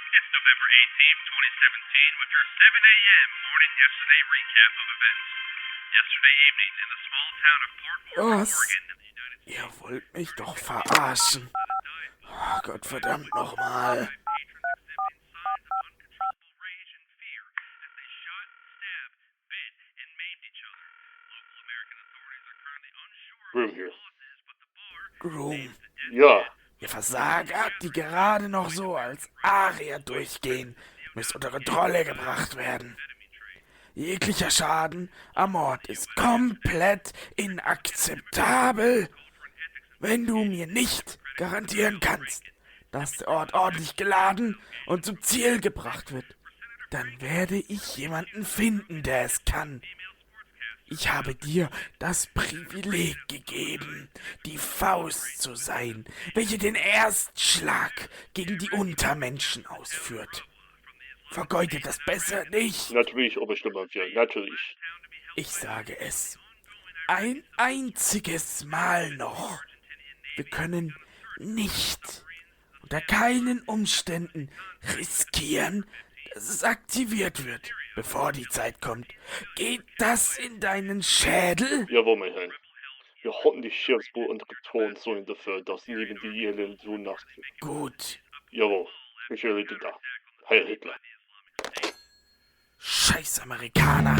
It's November 18th, 2017, with your 7 a.m. morning yesterday recap of events. Yesterday evening in the small town of Port Orford, Was? Oregon in the United States. Ihr wollt mich doch verarschen. Oh, Gottverdammt nochmal. Groom hier. Groom, Ja, ihr Versager, die gerade noch so als Arier durchgehen, müsst unter Kontrolle gebracht werden. Jeglicher Schaden am Ort ist komplett inakzeptabel. Wenn du mir nicht garantieren kannst, dass der Ort ordentlich geladen und zum Ziel gebracht wird, dann werde ich jemanden finden, der es kann. Ich habe dir das Privileg gegeben, die Faust zu sein, welche den Erstschlag gegen die Untermenschen ausführt. Vergeudet das besser nicht. natürlich, Obersturmbannführer, natürlich. Ich sage es. Ein einziges Mal noch. Wir können nicht, unter keinen Umständen, riskieren, dass es aktiviert wird, bevor die Zeit kommt. Geht das in deinen Schädel? Jawohl, mein Herr. Wir halten die Sheriffsbude unter Kontrolle dafür, dass neben die Irland so nachts. Gut. Jawohl, ich erledige da. Heil Hitler. Scheiß Amerikaner.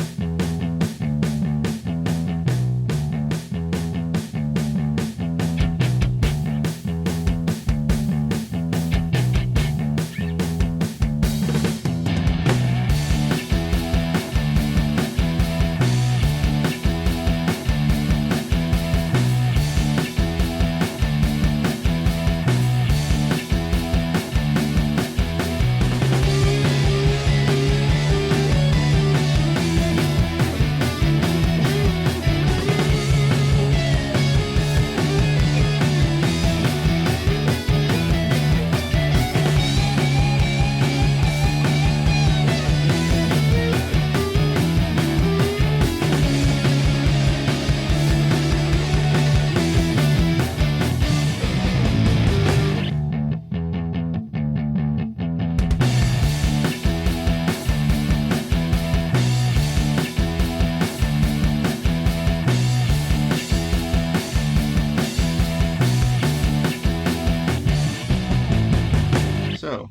So,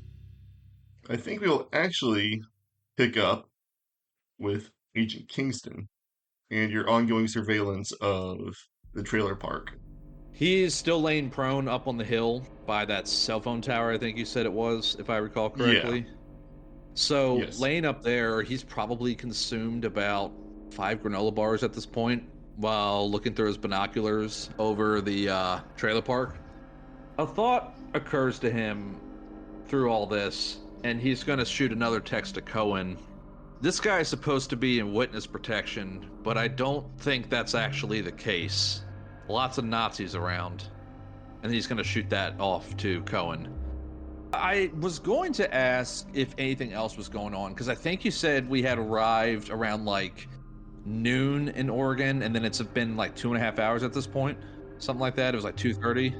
I think we'll actually pick up with Agent Kingston and your ongoing surveillance of the trailer park. He's still laying prone up on the hill by that cell phone tower, I think you said it was, if I recall correctly. Yeah. So, Yes. laying up there, he's probably consumed about 5 granola bars at this point while looking through his binoculars over the trailer park. A thought occurs to him through all this, and he's going to shoot another text to Cohen. This guy is supposed to be in witness protection, but I don't think that's actually the case. Lots of Nazis around. And he's going to shoot that off to Cohen. I was going to ask if anything else was going on, because I think you said we had arrived around like noon in Oregon, and then it's been like 2.5 hours at this point. Something like that. It was like 2:30.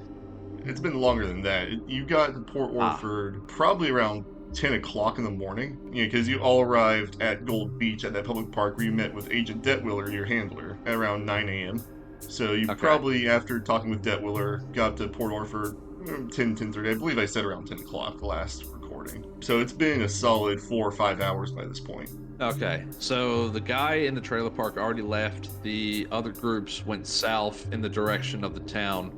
It's been longer than that. You got to Port Orford probably around 10 o'clock in the morning, because you all arrived at Gold Beach at that public park where you met with Agent Detwiller, your handler, at around 9 a.m. So you probably, after talking with Detwiller, got to Port Orford 10:30. I believe I said around 10 o'clock the last recording. So it's been a solid 4 or 5 hours by this point. Okay, so the guy in the trailer park already left. The other groups went south in the direction of the town.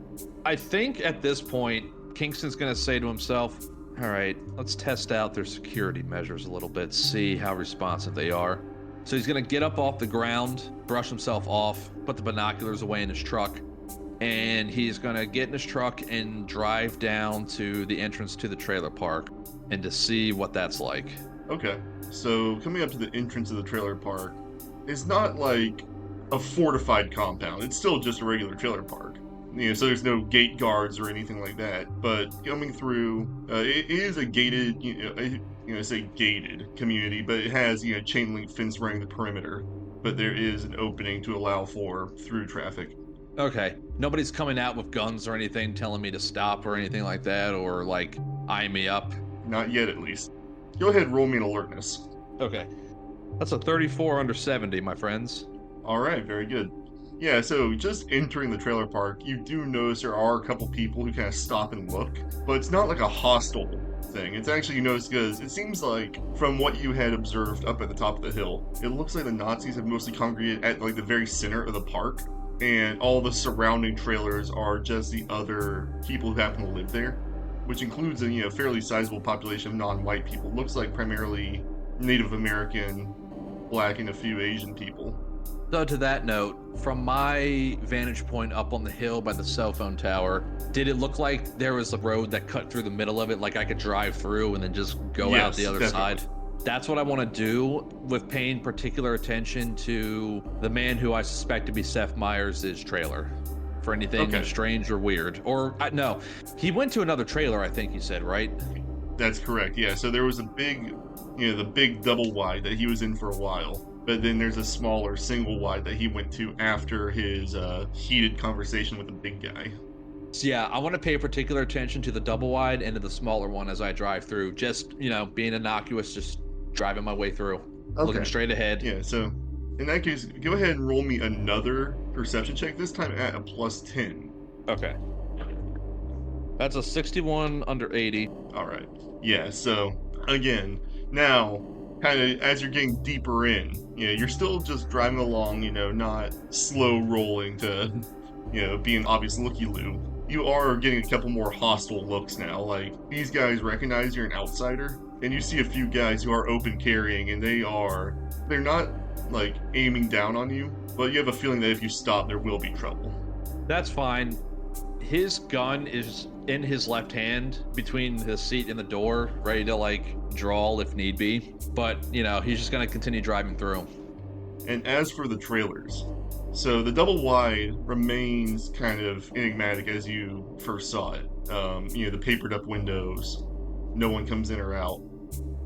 I think at this point, Kingston's going to say to himself, all right, let's test out their security measures a little bit, see how responsive they are. So he's going to get up off the ground, brush himself off, put the binoculars away in his truck, and he's going to get in his truck and drive down to the entrance to the trailer park and to see what that's like. Okay, so coming up to the entrance of the trailer park, it's not like a fortified compound. It's still just a regular trailer park. So there's no gate guards or anything like that. But coming through, it is a gated, I say gated community, but it has, chain link fence running the perimeter. But there is an opening to allow for through traffic. Okay. Nobody's coming out with guns or anything telling me to stop or anything like that, or like eyeing me up? Not yet, at least. Go ahead and roll me an alertness. Okay. That's a 34 under 70, my friends. Alright, very good. Yeah, so just entering the trailer park, you do notice there are a couple people who kind of stop and look, but it's not like a hostile thing. It's actually, you notice, because it seems like, from what you had observed up at the top of the hill, it looks like the Nazis have mostly congregated at like the very center of the park, and all the surrounding trailers are just the other people who happen to live there, which includes a fairly sizable population of non-white people. Looks like primarily Native American, Black, and a few Asian people. So to that note, from my vantage point up on the hill by the cell phone tower, did it look like there was a road that cut through the middle of it, like I could drive through and then just go out the other side? That's what I want to do, with paying particular attention to the man who I suspect to be Seth Myers' trailer. For anything strange or weird. Or, no, he went to another trailer, I think you said, right? That's correct, yeah. So there was a big, the big double wide that he was in for a while. But then there's a smaller single wide that he went to after his heated conversation with the big guy. So yeah, I want to pay particular attention to the double wide and to the smaller one as I drive through. Just, being innocuous, just driving my way through. Okay. Looking straight ahead. Yeah, so in that case, go ahead and roll me another perception check, this time at a plus 10. Okay. That's a 61 under 80. Alright. Yeah, so, again, now, kind of as you're getting deeper in, you're still just driving along, not slow rolling to, be an obvious looky-loo. You are getting a couple more hostile looks now. Like, these guys recognize you're an outsider, and you see a few guys who are open carrying, and they're not, like, aiming down on you, but you have a feeling that if you stop, there will be trouble. That's fine. His gun is in his left hand between the seat and the door, ready to, like, draw if need be. But, he's just going to continue driving through. And as for the trailers, so the double wide remains kind of enigmatic as you first saw it. The papered up windows, no one comes in or out.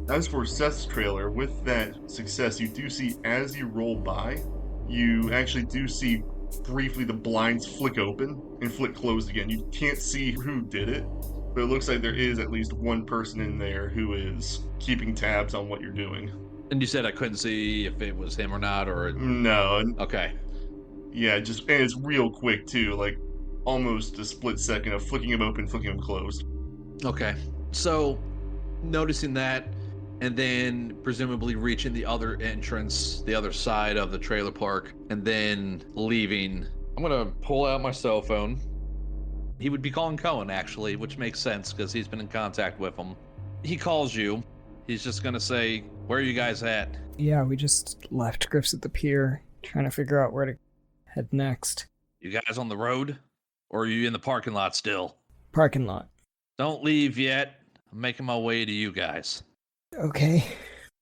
As for Seth's trailer, with that success, you do see, as you roll by, you actually do see briefly the blinds flick open and flick closed again. You can't see who did it, but it looks like there is at least one person in there who is keeping tabs on what you're doing. And you said I couldn't see if it was him or not, or... No. Okay. Yeah, and it's real quick, too, like, almost a split second of flicking him open, flicking him closed. Okay. So, noticing that, and then presumably reaching the other entrance, the other side of the trailer park, and then leaving, I'm gonna pull out my cell phone. He would be calling Koan, actually, which makes sense, because he's been in contact with him. He calls you. He's just gonna say, where are you guys at? Yeah, we just left Griff's at the pier, trying to figure out where to head next. You guys on the road? Or are you in the parking lot still? Parking lot. Don't leave yet. I'm making my way to you guys. Okay.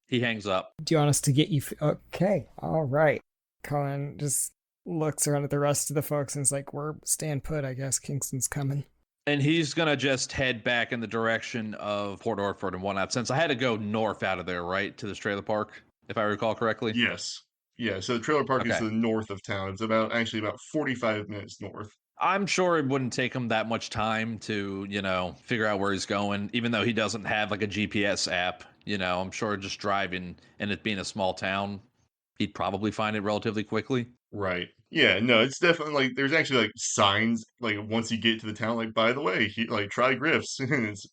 He hangs up. Do you want us to get you... Okay, all right. Koan just looks around at the rest of the folks and is like, we're staying put, I guess. Kingston's coming. And he's going to just head back in the direction of Port Orford and whatnot, since I had to go north out of there, right, to this trailer park, if I recall correctly? Yes. Yeah, so the trailer park is to the north of town. It's about 45 minutes north. I'm sure it wouldn't take him that much time to, figure out where he's going, even though he doesn't have, like, a GPS app. I'm sure just driving and it being a small town, he'd probably find it relatively quickly. Right. Yeah, no, it's definitely, like, there's actually, like, signs, like, once you get to the town, like, by the way, try Griff's. It's,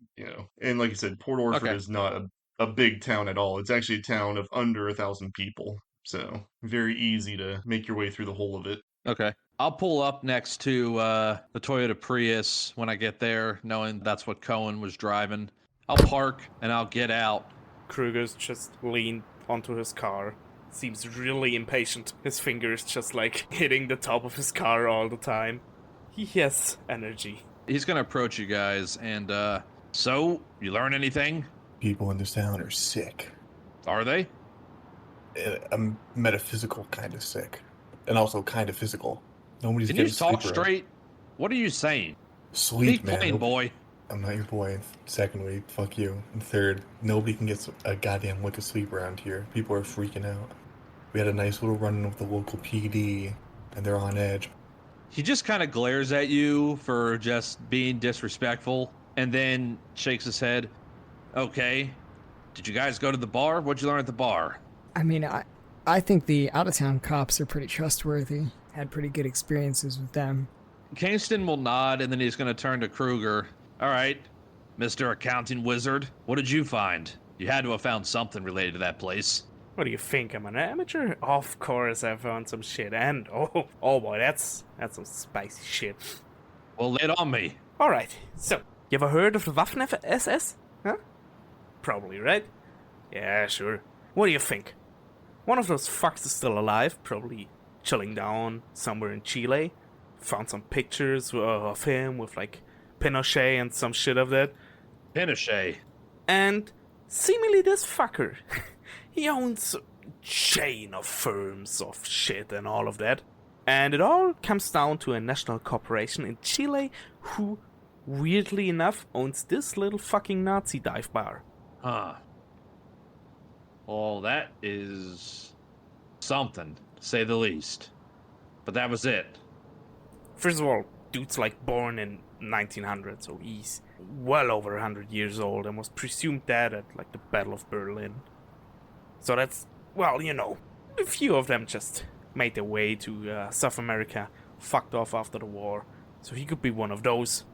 and like you said, Port Orford is not a big town at all. It's actually a town of under 1,000 people. So, very easy to make your way through the whole of it. Okay. I'll pull up next to the Toyota Prius when I get there, knowing that's what Koan was driving. I'll park and I'll get out. KRÖGER's just leaned onto his car. Seems really impatient. His fingers just like hitting the top of his car all the time. He has energy. He's gonna approach you guys and, so, you learn anything? People in this town are sick. Are they? I'm metaphysical kind of sick. And also kind of physical. Nobody's getting sleep. Can you talk straight? What are you saying? Sleep, man. Plain, boy. I'm not your boy. Secondly, fuck you. And third, nobody can get a goddamn lick of sleep around here. People are freaking out. We had a nice little run-in with the local PD, and they're on edge. He just kind of glares at you for just being disrespectful, and then shakes his head. Okay. Did you guys go to the bar? What'd you learn at the bar? I mean, I think the out-of-town cops are pretty trustworthy. Had pretty good experiences with them. Kingston will nod, and then he's going to turn to KRÖGER. All right, Mr. Accounting Wizard, what did you find? You had to have found something related to that place. What do you think? I'm an amateur? Of course I found some shit, and oh boy, that's some spicy shit. Well, lay it on me. Alright, so, you ever heard of the Waffen-SS? Huh? Probably, right? Yeah, sure. What do you think? One of those fucks is still alive, probably chilling down somewhere in Chile. Found some pictures of him with, like, Pinochet and some shit of that. Pinochet? And seemingly this fucker, he owns a chain of firms of shit and all of that. And it all comes down to a national corporation in Chile who, weirdly enough, owns this little fucking Nazi dive bar. Huh. Well, that is something, to say the least. But that was it. First of all, dude's like born in 1900, so he's well over 100 years old and was presumed dead at like the Battle of Berlin. So that's, well, you know, a few of them just made their way to South America, fucked off after the war. So he could be one of those,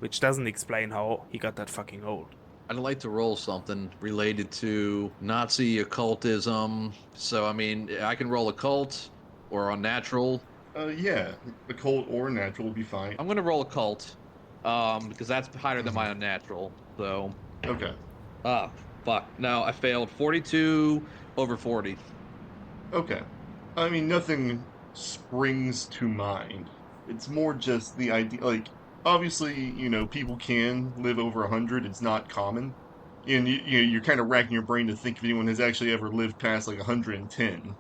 which doesn't explain how he got that fucking old. I'd like to roll something related to Nazi occultism. So, I mean, I can roll occult or unnatural. Yeah, occult or natural would be fine. I'm going to roll occult because that's higher than my unnatural. So. Okay. Fuck. No, I failed. 42 over 40. Okay. I mean, nothing springs to mind. It's more just the idea, like, obviously, you know, people can live over 100. It's not common. And you're kind of racking your brain to think if anyone has actually ever lived past, like, 110.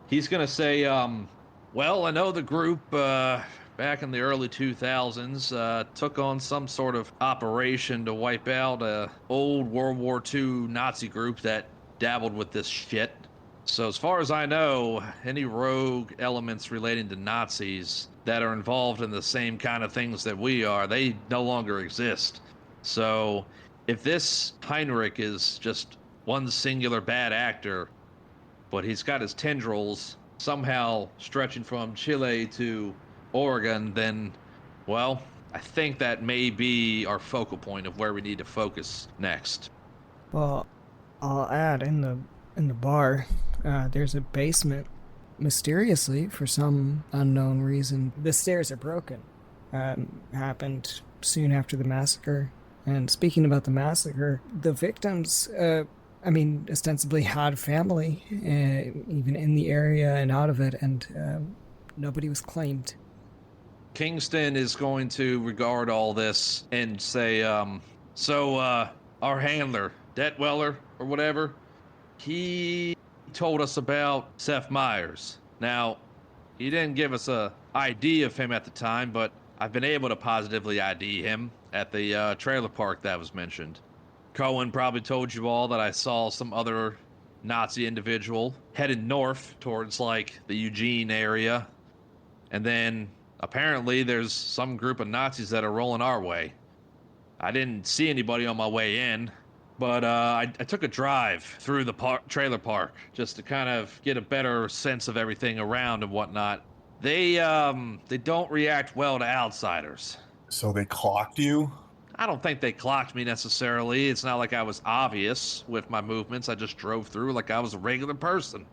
He's going to say, well, I know the group back in the early 2000s took on some sort of operation to wipe out a old World War II Nazi group that dabbled with this shit. So as far as I know, any rogue elements relating to Nazis that are involved in the same kind of things that we are, they no longer exist. So if this Heinrich is just one singular bad actor, but he's got his tendrils somehow stretching from Chile to Oregon, then, well, I think that may be our focal point of where we need to focus next. Well, I'll add in the bar, there's a basement. Mysteriously, for some unknown reason, the stairs are broken. Happened soon after the massacre. And speaking about the massacre, the victims, ostensibly had family, even in the area and out of it, and nobody was claimed. Kingston is going to regard all this and say, our handler, Detweller, or whatever, he told us about Seth Myers. Now, he didn't give us a ID of him at the time, but I've been able to positively ID him at the trailer park that was mentioned. Cohen probably told you all that I saw some other Nazi individual headed north towards, like, the Eugene area. And then, apparently, there's some group of Nazis that are rolling our way. I didn't see anybody on my way in, but I took a drive through the trailer park just to kind of get a better sense of everything around and whatnot. They don't react well to outsiders. So they clocked you? I don't think they clocked me necessarily. It's not like I was obvious with my movements. I just drove through like I was a regular person.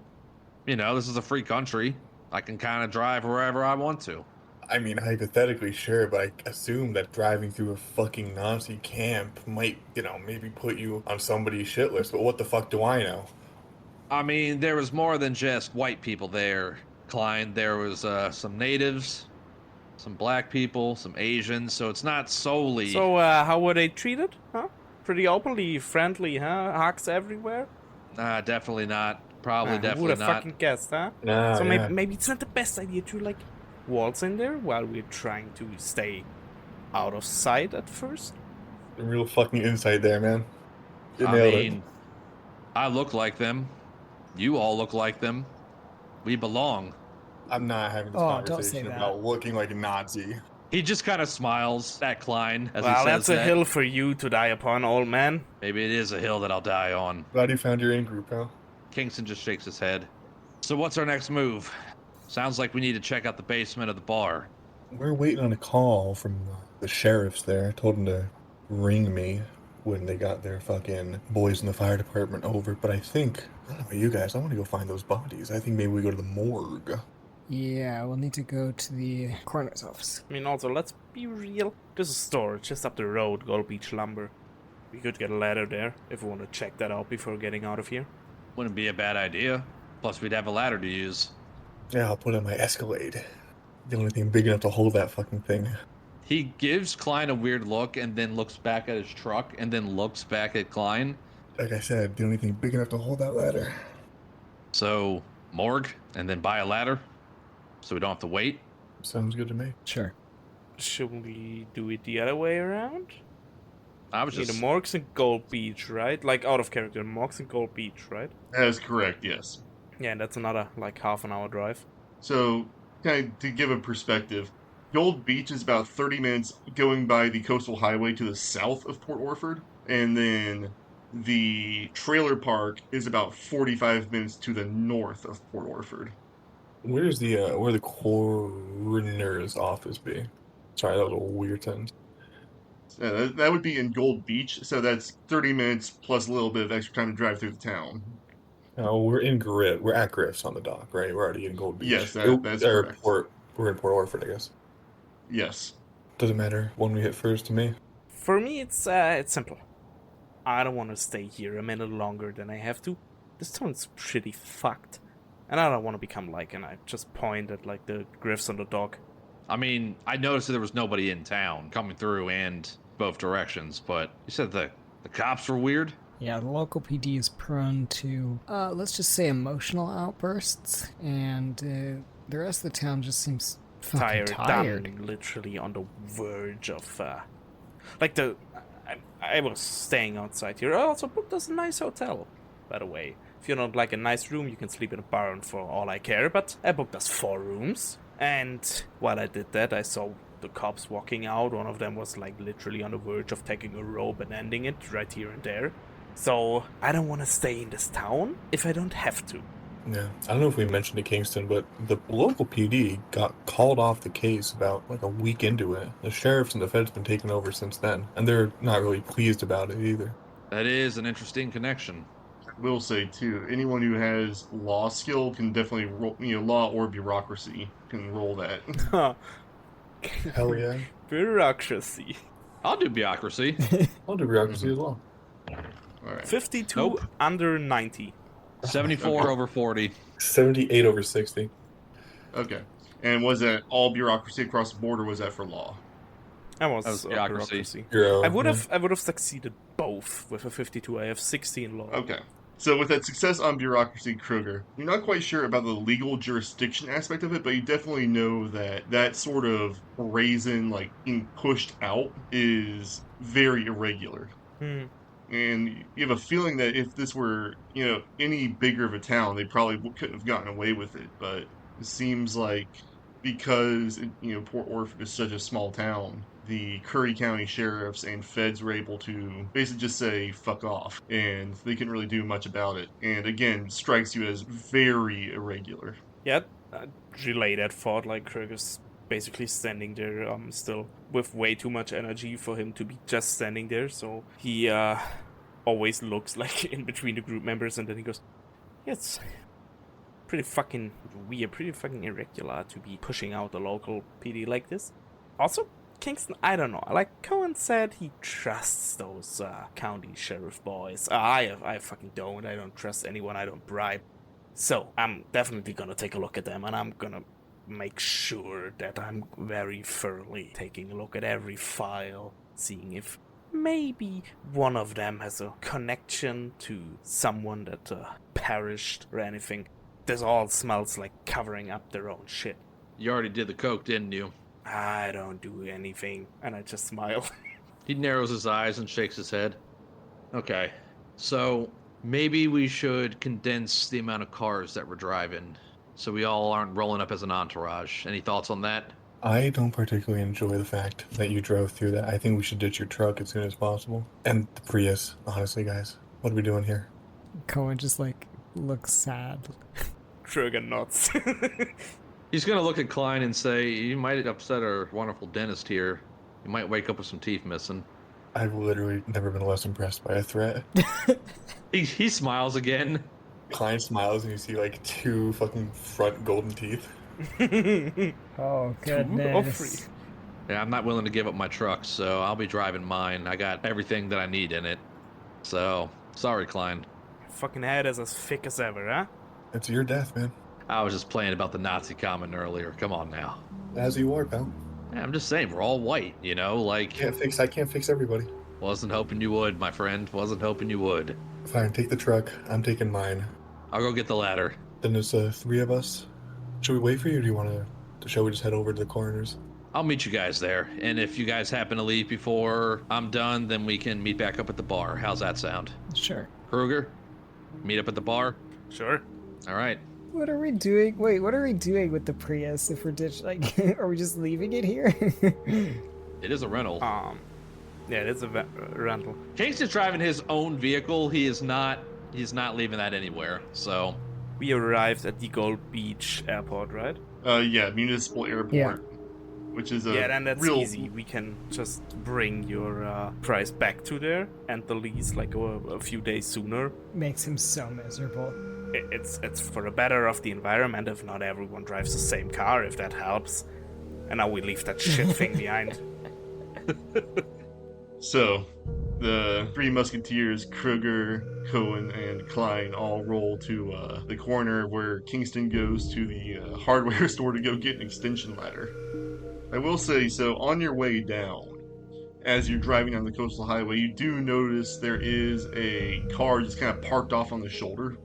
You know, this is a free country. I can kind of drive wherever I want to. I mean, hypothetically, sure, but I assume that driving through a fucking Nazi camp might, maybe put you on somebody's shit list, but what the fuck do I know? I mean, there was more than just white people there, Klein. There was some natives, some black people, some Asians, so it's not solely... So, how were they treated, huh? Pretty openly, friendly, huh? Hugs everywhere? Nah, definitely not. Probably definitely who would have not. fucking guessed, huh? Nah, so yeah. maybe it's not the best idea to, like, waltz in there while we're trying to stay out of sight at first? Real fucking insight there, man. You nailed it. I look like them. You all look like them. We belong. I'm not having this Oh, don't say conversation that. about looking like a Nazi. He just kind of smiles at KLEIN as he Well, says that's a that. hill for you to die upon, old man. Maybe it is a hill that I'll die on. Glad you found your in-group, pal. Kingston just shakes his head. So what's our next move? Sounds like we need to check out the basement of the bar. We're waiting on a call from the sheriffs there. I told them to ring me when they got their fucking boys in the fire department over. But I think, I don't know about you guys, I want to go find those bodies. I think maybe we go to the morgue. Yeah, we'll need to go to the coroner's office. I mean, also, let's be real. There's a store just up the road, Gold Beach Lumber. We could get a ladder there if we want to check that out before getting out of here. Wouldn't be a bad idea. Plus, we'd have a ladder to use. Yeah, I'll put in my Escalade. The only thing big enough to hold that fucking thing. He gives KLEIN a weird look and then looks back at his truck and then looks back at KLEIN. Like I said, the only thing big enough to hold that ladder. So, morgue and then buy a ladder so we don't have to wait. Sounds good to me. Sure. Should we do it the other way around? I was The just... morgue's in Gold Beach, right? Like, out of character. Morgue's in Gold Beach, right? That is correct, yes. Yeah, and that's another, like, half-an-hour drive. So, kind of to give a perspective, Gold Beach is about 30 minutes going by the coastal highway to the south of Port Orford, and then the trailer park is about 45 minutes to the north of Port Orford. Where's the where the coroner's office be? Sorry, that was a weird sentence. That would be in Gold Beach, so that's 30 minutes plus a little bit of extra time to drive through the town. We're in Griff. We're at Griff's on the dock, right? We're already in Gold Beach. Yes, that's correct. We're in Port Orford, I guess. Yes. Doesn't matter. One we hit first to me. For me, it's simple. I don't want to stay here a minute longer than I have to. This town's pretty fucked. And I don't want to become like, and I just point at, like, the griffs on the dock. I mean, I noticed that there was nobody in town coming through and both directions, but you said the cops were weird? Yeah, the local PD is prone to, let's just say emotional outbursts, and the rest of the town just seems fucking tired. I'm literally on the verge of, I was staying outside here. I also booked us a nice hotel, by the way. If you don't like a nice room, you can sleep in a barn for all I care, but I booked us 4 rooms. And while I did that, I saw the cops walking out. One of them was, like, literally on the verge of taking a rope and ending it right here and there. So, I don't want to stay in this town if I don't have to. Yeah, I don't know if we mentioned to Kingston, but the local PD got called off the case about, like, a week into it. The sheriffs and the feds been taken over since then, and they're not really pleased about it either. That is an interesting connection. I will say, too, anyone who has law skill can definitely roll, law or bureaucracy can roll that. Hell yeah. Bureaucracy. I'll do bureaucracy. I'll do bureaucracy as well. All right. 52 Nope. under 90. 74 over 40. 78 over 60. Okay. And was that all bureaucracy across the board, or was that for law? That was bureaucracy. I would have succeeded both with a 52. I have 60 in law. Okay. So with that success on bureaucracy, KRÖGER, you're not quite sure about the legal jurisdiction aspect of it, but you definitely know that sort of brazen, like, being pushed out is very irregular. And you have a feeling that if this were, any bigger of a town, they probably couldn't have gotten away with it. But it seems like because, Port Orford is such a small town, the Curry County sheriffs and feds were able to basically just say, fuck off. And they couldn't really do much about it. And again, strikes you as very irregular. Yeah, I relay that thought. Like, KRÖGER's basically standing there, still with way too much energy for him to be just standing there. So he always looks like in between the group members, and then he goes, yeah, it's pretty fucking weird, pretty fucking irregular to be pushing out the local PD like this. Also, Kingston, I don't know. Like Koan said, he trusts those county sheriff boys. I fucking don't. I don't trust anyone I don't bribe. So I'm definitely gonna take a look at them, and I'm gonna make sure that I'm very thoroughly taking a look at every file, seeing if maybe one of them has a connection to someone that perished or anything. This all smells like covering up their own shit. You already did the coke, didn't you? I don't do anything, and I just smile. He narrows his eyes and shakes his head. Okay, so maybe we should condense the amount of cars that we're driving so we all aren't rolling up as an entourage. Any thoughts on that? I don't particularly enjoy the fact that you drove through that. I think we should ditch your truck as soon as possible. And the Prius, honestly, guys. What are we doing here? KOAN just looks sad. KRÖGER nods. He's gonna look at KLEIN and say, "You might upset our wonderful dentist here. You might wake up with some teeth missing." I've literally never been less impressed by a threat. He smiles again. KLEIN smiles and you see 2 fucking front golden teeth. Oh, goodness. Yeah, I'm not willing to give up my truck, so I'll be driving mine. I got everything that I need in it. So, sorry, KLEIN. Fucking head is as thick as ever, huh? It's your death, man. I was just playing about the Nazi comment earlier. Come on now. As you are, pal. Yeah, I'm just saying, we're all white, you know? I can't fix everybody. Wasn't hoping you would, my friend. Wasn't hoping you would. Fine, take the truck. I'm taking mine. I'll go get the ladder. Then there's 3 of us. Should we wait for you, or do you want to... Shall we just head over to the coroner's? I'll meet you guys there, and if you guys happen to leave before I'm done, then we can meet back up at the bar. How's that sound? Sure. KRÖGER, meet up at the bar? Sure. All right. What are we doing? Wait, what are we doing with the Prius if we're are we just leaving it here? It is a rental. Yeah, it is a rental. Kingston's driving his own vehicle. He's not leaving that anywhere, so... We arrived at the Gold Beach airport, right? Yeah, municipal airport. Yeah. Which is a yeah, then that's real... easy. We can just bring your price back to there and the lease a few days sooner. Makes him so miserable. It's for the better of the environment if not everyone drives the same car, if that helps. And now we leave that shit thing behind. So, the 3 musketeers, KRÖGER, KOAN, and KLEIN all roll to the corner where Kingston goes to the hardware store to go get an extension ladder. I will say, so on your way down, as you're driving down the coastal highway, you do notice there is a car just kind of parked off on the shoulder.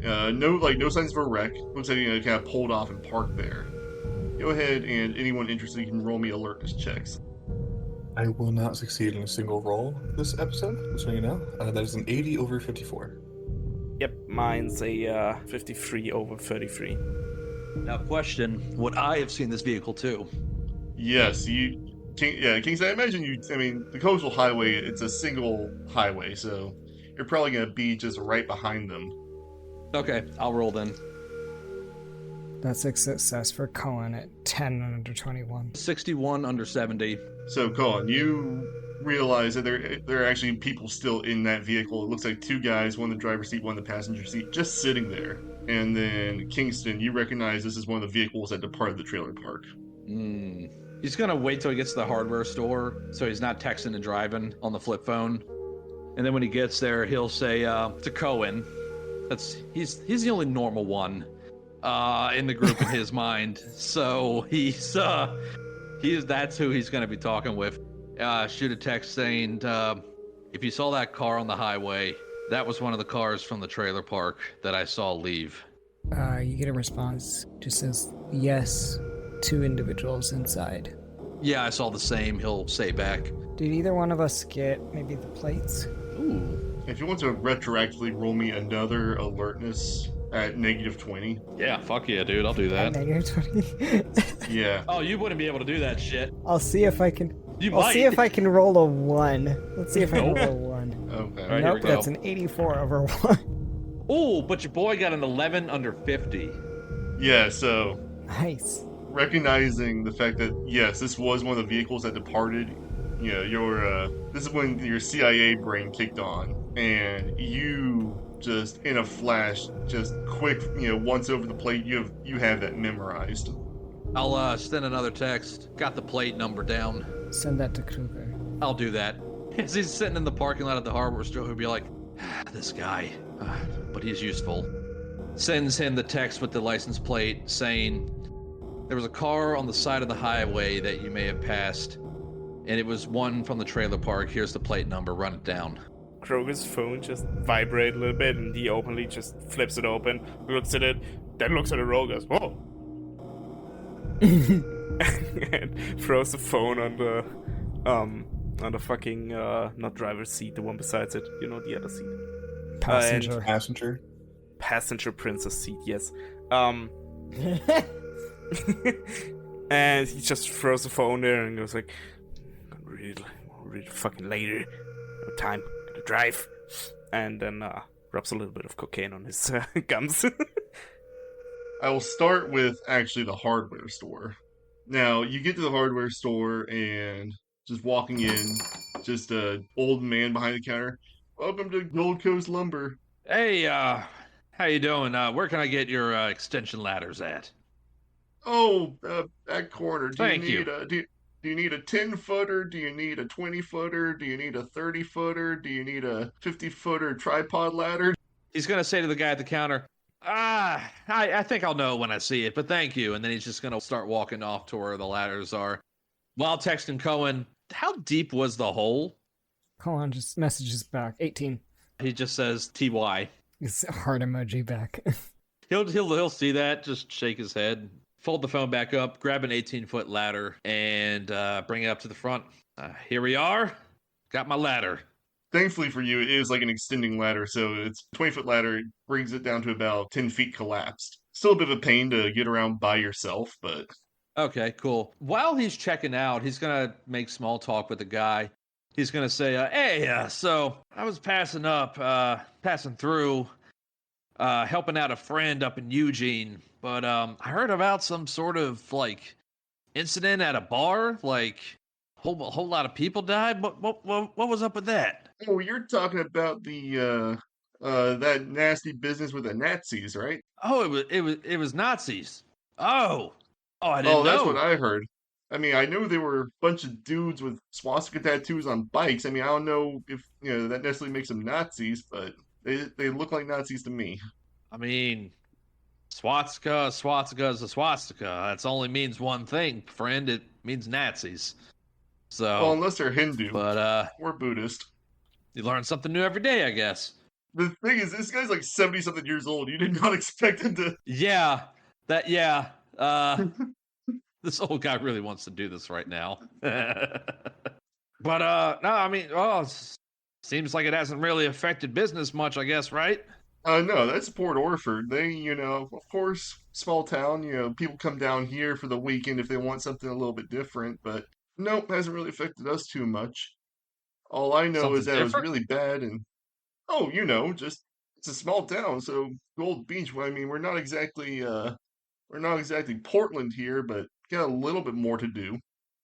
No signs of a wreck. Looks like it kind of pulled off and parked there. Go ahead, and anyone interested can roll me alertness checks. I will not succeed in a single roll this episode, just so you know. That is an 80 over 54. Yep, mine's a 53 over 33. Now, question, would I have seen this vehicle too? Yes, Kingston, I imagine the coastal highway, it's a single highway, so you're probably going to be just right behind them. Okay, I'll roll then. That's a success for KOAN at 10 under 21. 61 under 70. So, Colin, you realize that there are actually people still in that vehicle. It looks like 2 guys, one in the driver's seat, one in the passenger seat, just sitting there. And then, Kingston, you recognize this is one of the vehicles that departed the trailer park. He's gonna wait till he gets to the hardware store, so he's not texting and driving on the flip phone. And then when he gets there, he'll say to KOAN, he's the only normal one in the group in his mind. So that's who he's gonna be talking with. Shoot a text saying, if you saw that car on the highway, that was one of the cars from the trailer park that I saw leave. You get a response. Just says, yes, 2 individuals inside. Yeah, I saw the same. He'll say back. Did either one of us get maybe the plates? Ooh. If you want to retroactively roll me another alertness at -20. Yeah, fuck yeah, dude. I'll do that. -20? Yeah. Oh, you wouldn't be able to do that shit. I'll see if I can... I'll see if I can roll a 1. Let's see if I can roll a 1. Okay. All right, Nope, here we that's go. an 84 over 1. Ooh, but your boy got an 11 under 50. Yeah, so... Nice. Recognizing the fact that, yes, this was one of the vehicles that departed, this is when your CIA brain kicked on, and you just, in a flash, just quick, once over the plate, you have that memorized. I'll send another text. Got the plate number down. Send that to KRÖGER. I'll do that. As he's sitting in the parking lot at the hardware store, he'll be like, this guy, but he's useful. Sends him the text with the license plate saying, there was a car on the side of the highway that you may have passed, and it was one from the trailer park. Here's the plate number. Run it down. KRÖGER's phone just vibrates a little bit, and he openly just flips it open, looks at it, then looks at the roll, goes, "Whoa!" and throws the phone on the fucking not driver's seat, the one besides it, the other seat. Passenger Passenger princess seat, yes. And he just throws the phone there and goes like, "Gonna read fucking later. No time. Gonna drive." And then rubs a little bit of cocaine on his gums. I will start with actually the hardware store. Now, you get to the hardware store and just walking in, just a old man behind the counter. "Welcome to Gold Coast Lumber." Hey, how you doing? Where can I get your extension ladders at? "Oh, that corner. Thank you. Do you need a 10-footer? Do you need a 20-footer? Do you need a 30-footer? Do you need a 50-footer tripod ladder?" He's gonna say to the guy at the counter, I think I'll know when I see it, but thank you. And then he's just gonna start walking off to where the ladders are. While texting Cohen, how deep was the hole? Koan just messages back. 18. He just says TY. It's a heart emoji back. He'll see that, just shake his head, fold the phone back up, grab an 18-foot ladder, and bring it up to the front. Here we are. Got my ladder. Thankfully for you, it is like an extending ladder, so it's a 20-foot ladder. It brings it down to about 10 feet collapsed. Still a bit of a pain to get around by yourself, but... Okay, cool. While he's checking out, he's gonna make small talk with the guy. He's gonna say, hey, so I was passing through, helping out a friend up in Eugene, but I heard about some sort of, like, incident at a bar, like, whole lot of people died. What was up with that? Oh, you're talking about the, that nasty business with the Nazis, right? Oh, it was Nazis. Oh, I didn't know. Oh, that's what I heard. I mean, I know there were a bunch of dudes with swastika tattoos on bikes. I mean, I don't know if, that necessarily makes them Nazis, but they look like Nazis to me. I mean, swastika is a swastika. That only means one thing, friend. It means Nazis. So, Well, unless they're Hindu. But, or Buddhist. You learn something new every day, I guess. The thing is, this guy's like 70-something years old. You did not expect him to... Yeah. This old guy really wants to do this right now. But, no, I mean, seems like it hasn't really affected business much, I guess, right? No, that's Port Orford. They, of course, small town, people come down here for the weekend if they want something a little bit different, but nope, hasn't really affected us too much. All I know is that it was really bad, and, just, it's a small town, so Gold Beach, I mean, we're not exactly Portland here, but got a little bit more to do.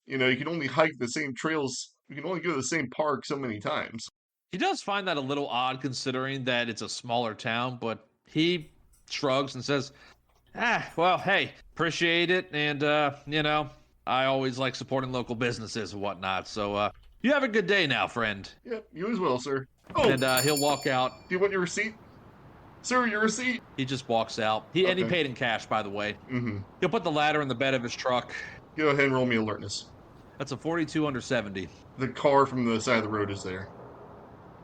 You can only hike the same trails, you can only go to the same park so many times. He does find that a little odd considering that it's a smaller town, but he shrugs and says, well, hey, appreciate it, and, I always like supporting local businesses and whatnot, so, you have a good day now, friend. Yep, you as well, sir. Oh! And, he'll walk out. Do you want your receipt? Sir, your receipt? He just walks out. And he paid in cash, by the way. Mm-hmm. He'll put the ladder in the bed of his truck. Go ahead and roll me alertness. That's a 42 under 70. The car from the side of the road is there.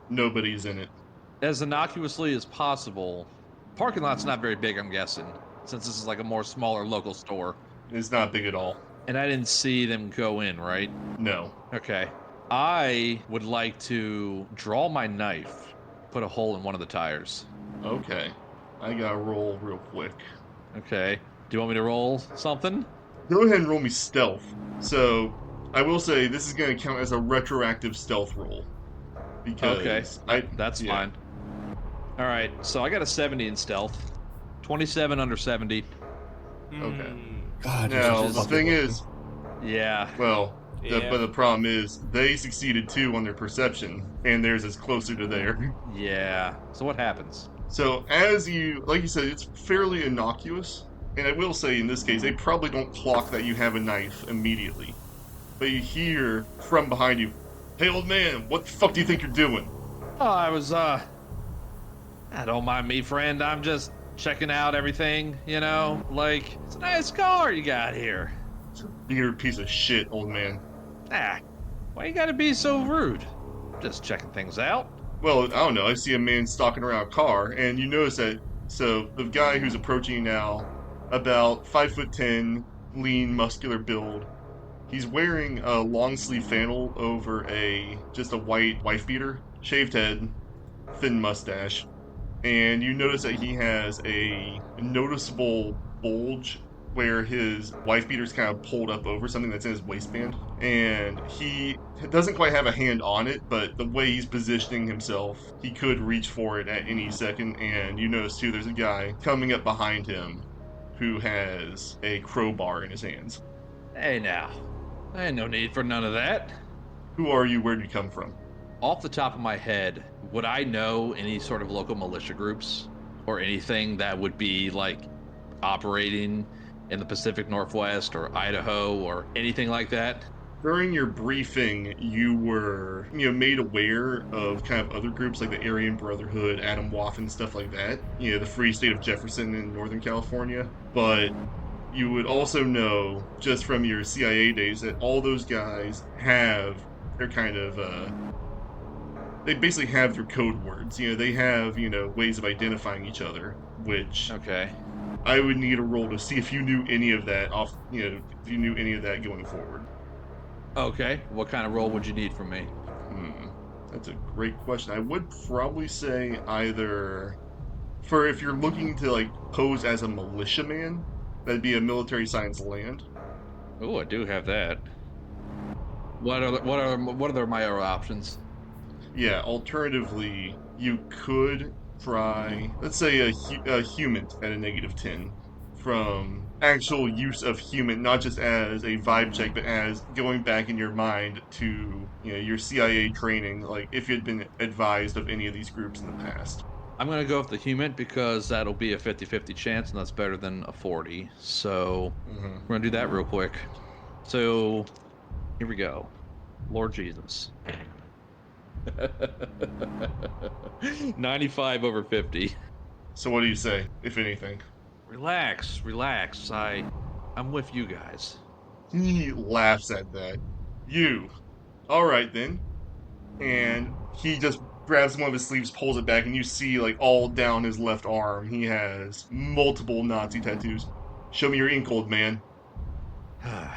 Nobody's in it. As innocuously as possible, parking lot's not very big, I'm guessing, since this is like a more smaller local store. It's not big at all. And I didn't see them go in, right? No. Okay. I would like to draw my knife, put a hole in one of the tires. Okay. I gotta roll real quick. Okay. Do you want me to roll something? Go ahead and roll me stealth. So, I will say this is gonna count as a retroactive stealth roll. Because that's fine. Alright, so I got a 70 in stealth. 27 under 70. Okay. God, now, the thing is... Yeah. Well... But the problem is, they succeeded too on their perception, and theirs is closer to there. Yeah. So what happens? So like you said, it's fairly innocuous, and I will say in this case, they probably don't clock that you have a knife immediately. But you hear from behind you, "Hey old man, what the fuck do you think you're doing?" Oh, I was, don't mind me, friend, I'm just checking out everything, like, it's a nice car you got here. You're a piece of shit, old man. Why you gotta be so rude? Just checking things out. Well, I don't know. I see a man stalking around a car, and you notice that. So the guy who's approaching you now, about 5'10", lean, muscular build. He's wearing a long sleeve flannel over just a white wife beater, shaved head, thin mustache, and you notice that he has a noticeable bulge where his wife beater's kind of pulled up over something that's in his waistband, and he doesn't quite have a hand on it, but the way he's positioning himself, he could reach for it at any second. And you notice too, there's a guy coming up behind him who has a crowbar in his hands. Hey now, I ain't no need for none of that. Who are you? Where'd you come from? Off the top of my head, would I know any sort of local militia groups or anything that would be like operating in the Pacific Northwest or Idaho or anything like that? During your briefing, you were, made aware of kind of other groups like the Aryan Brotherhood, Adam Waffen, stuff like that. The Free State of Jefferson in Northern California. But you would also know, just from your CIA days, that all those guys have their kind of, they basically have their code words. They have, ways of identifying each other, which... Okay. I would need a roll to see if you knew any of that if you knew any of that going forward. Okay. What kind of roll would you need from me? That's a great question. I would probably say either, for if you're looking to like pose as a militiaman, that'd be a military science land. Oh, I do have that. What are my other options? Yeah. Alternatively, you could try, let's say, a human at a -10 from actual use of human, not just as a vibe check, but as going back in your mind to your CIA training, like if you'd been advised of any of these groups in the past. I'm gonna go with the human because that'll be a 50-50 chance, and that's better than a 40. So we're gonna do that real quick. So here we go. Lord Jesus. 95 over 50. So what do you say, if anything? Relax. I'm with you guys. He laughs at that. You. All right then. And he just grabs one of his sleeves, pulls it back, and you see like all down his left arm, he has multiple Nazi tattoos. Show me your ink, old man.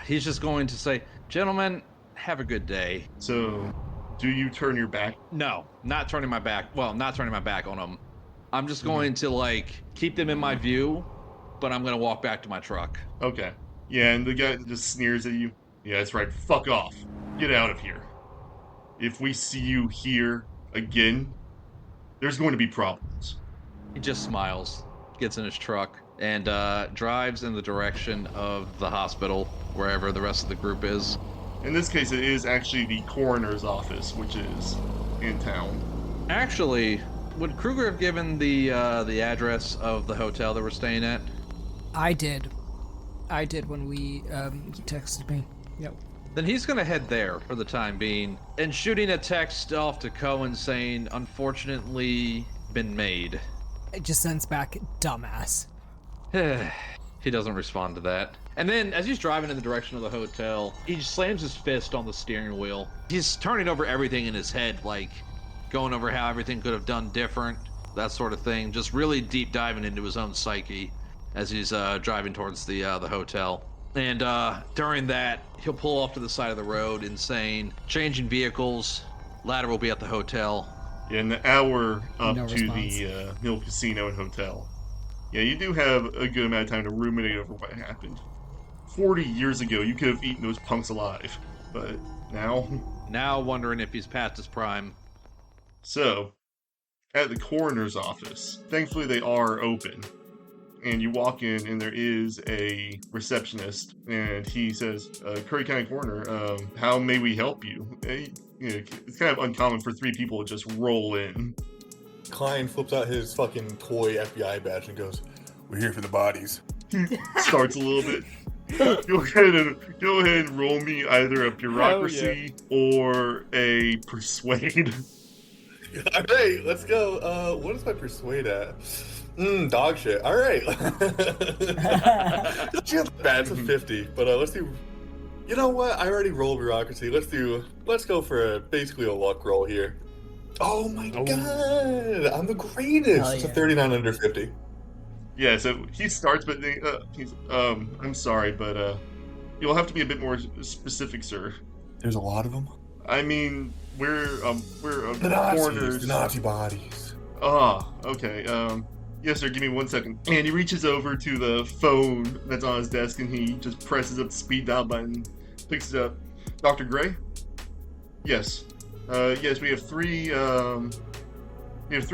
He's just going to say, gentlemen, have a good day. So, do you turn your back? No, not turning my back. Well, not turning my back on them. I'm just going to like keep them in my view, but I'm gonna walk back to my truck. Okay. Yeah, and the guy just sneers at you. Yeah, that's right. Fuck off. Get out of here. If we see you here again, there's going to be problems. He just smiles, gets in his truck, and drives in the direction of the hospital, wherever the rest of the group is. In this case, it is actually the coroner's office, which is in town. Actually, would KRÖGER have given the address of the hotel that we're staying at? I did when he texted me. Yep. Then he's gonna head there for the time being, and shooting a text off to Cohen saying, unfortunately, been made. It just sends back, dumbass. He doesn't respond to that. And then, as he's driving in the direction of the hotel, he slams his fist on the steering wheel. He's turning over everything in his head, like going over how everything could have done different, that sort of thing. Just really deep diving into his own psyche as he's driving towards the hotel. And during that, he'll pull off to the side of the road and saying, changing vehicles, ladder will be at the hotel. Yeah, in the hour up No to response. the Mill Casino and Hotel. Yeah, you do have a good amount of time to ruminate over what happened. 40 years ago, you could have eaten those punks alive. But now... Now wondering if he's past his prime. So, at the coroner's office, thankfully they are open. And you walk in, and there is a receptionist, and he says, Curry County Coroner, how may we help you? It's kind of uncommon for 3 people to just roll in. Klein flips out his fucking toy FBI badge and goes, "We're here for the bodies." He starts a little bit. Go ahead and roll me either a bureaucracy or a persuade. Alright, let's go. What is my persuade at? Dog shit. Alright. That's a 50, but let's do... You know what? I already rolled bureaucracy. Let's go for basically a luck roll here. Oh my god! I'm the greatest! Hell It's a yeah. 39 under 50. Yeah, so he starts, but he's, I'm sorry, but you'll have to be a bit more specific, sir. There's a lot of them. I mean, we're The Nazis, coroners. the Nazi bodies. Ah, okay. Yes, sir, give me 1 second. And he reaches over to the phone that's on his desk and he just presses up the speed dial button, picks it up. Dr. Gray? Yes. Yes, we have three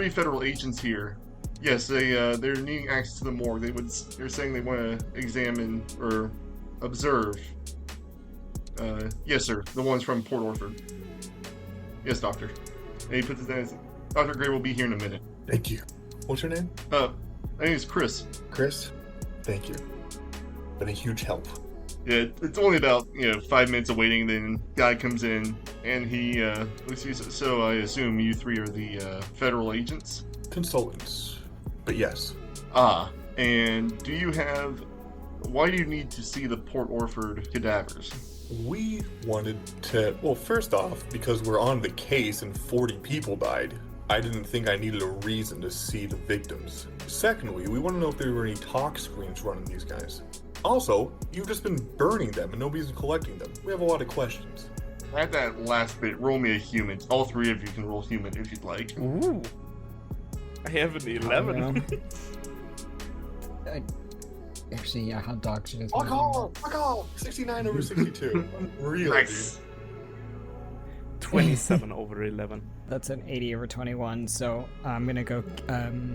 federal agents here. Yes, they're needing access to the morgue. They're saying they want to examine or observe. Yes, sir, the ones from Port Orford. Yes, doctor. And he puts his hands. Dr. Gray will be here in a minute. Thank you. What's your name? My name is Chris. Chris? Thank you. Been a huge help. Yeah, it's only about 5 minutes of waiting. Then guy comes in and he looks at you. So I assume you three are the federal agents. Consultants, but yes. And do you have? Why do you need to see the Port Orford cadavers? We wanted to. Well, first off, because we're on the case and 40 people died, I didn't think I needed a reason to see the victims. Secondly, we want to know if there were any talk screens running these guys. Also, you've just been burning them and nobody's collecting them. We have a lot of questions. At that last bit, roll me a human. All three of you can roll human if you'd like. Ooh. I have an 11. Actually, yeah, hot dog shit is. Fuck off! 69 over 62. Really? Nice. 27 over 11. That's an 80 over 21, so I'm gonna go.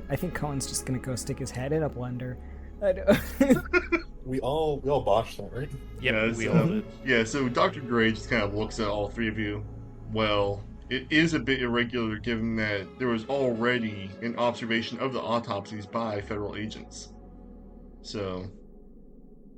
I think Cohen's just gonna go stick his head in a blender. We all botched that, right? Yeah, we all did. Yeah, so Dr. Gray just kind of looks at all three of you. Well, it is a bit irregular given that there was already an observation of the autopsies by federal agents. So,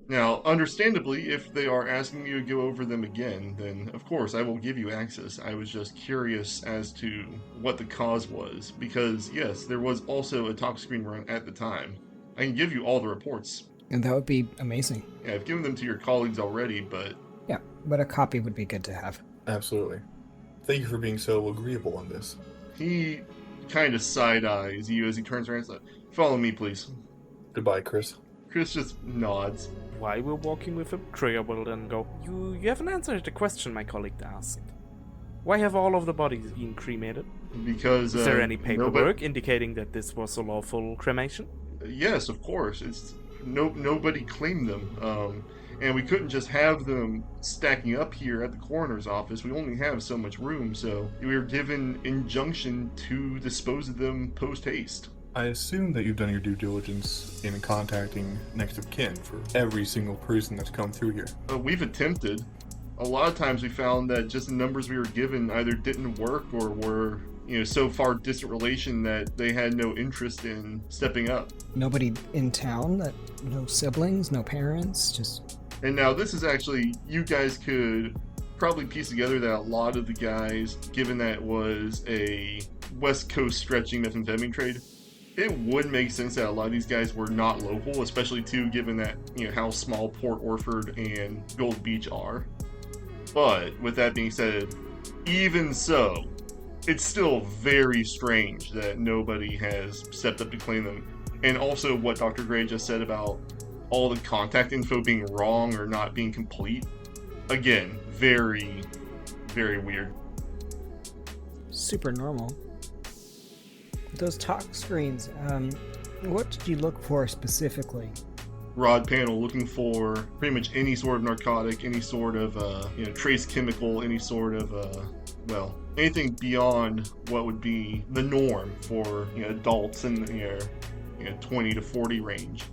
now, understandably, if they are asking you to go over them again, then of course I will give you access. I was just curious as to what the cause was, because yes, there was also a talk screen run at the time. I can give you all the reports. And that would be amazing. Yeah, I've given them to your colleagues already, but... Yeah, but a copy would be good to have. Absolutely. Thank you for being so agreeable on this. He kind of side-eyes you as he turns around and says, "Follow me, please." Goodbye, Chris. Chris just nods. Why we're walking with him, KRÖGER will then go, You haven't answered the question my colleague asked. Why have all of the bodies been cremated? Because, Is there any paperwork indicating that this was a lawful cremation? Yes, of course. It's nobody claimed them. And we couldn't just have them stacking up here at the coroner's office. We only have so much room, so we were given injunction to dispose of them post-haste. I assume that you've done your due diligence in contacting next of kin for every single person that's come through here. We've attempted. A lot of times we found that just the numbers we were given either didn't work or were, so far distant relation that they had no interest in stepping up. Nobody in town? No siblings, no parents, just... And now this is actually, you guys could probably piece together that a lot of the guys, given that it was a West Coast stretching methamphetamine trade, it would make sense that a lot of these guys were not local, especially too given that, how small Port Orford and Gold Beach are. But with that being said, even so, it's still very strange that nobody has stepped up to claim them. And also what Dr. Gray just said about all the contact info being wrong or not being complete. Again, very, very weird. Super normal. Those talk screens, what did you look for specifically? Rod panel looking for pretty much any sort of narcotic, any sort of trace chemical, any sort of anything beyond what would be the norm for adults in the 20 to 40 range.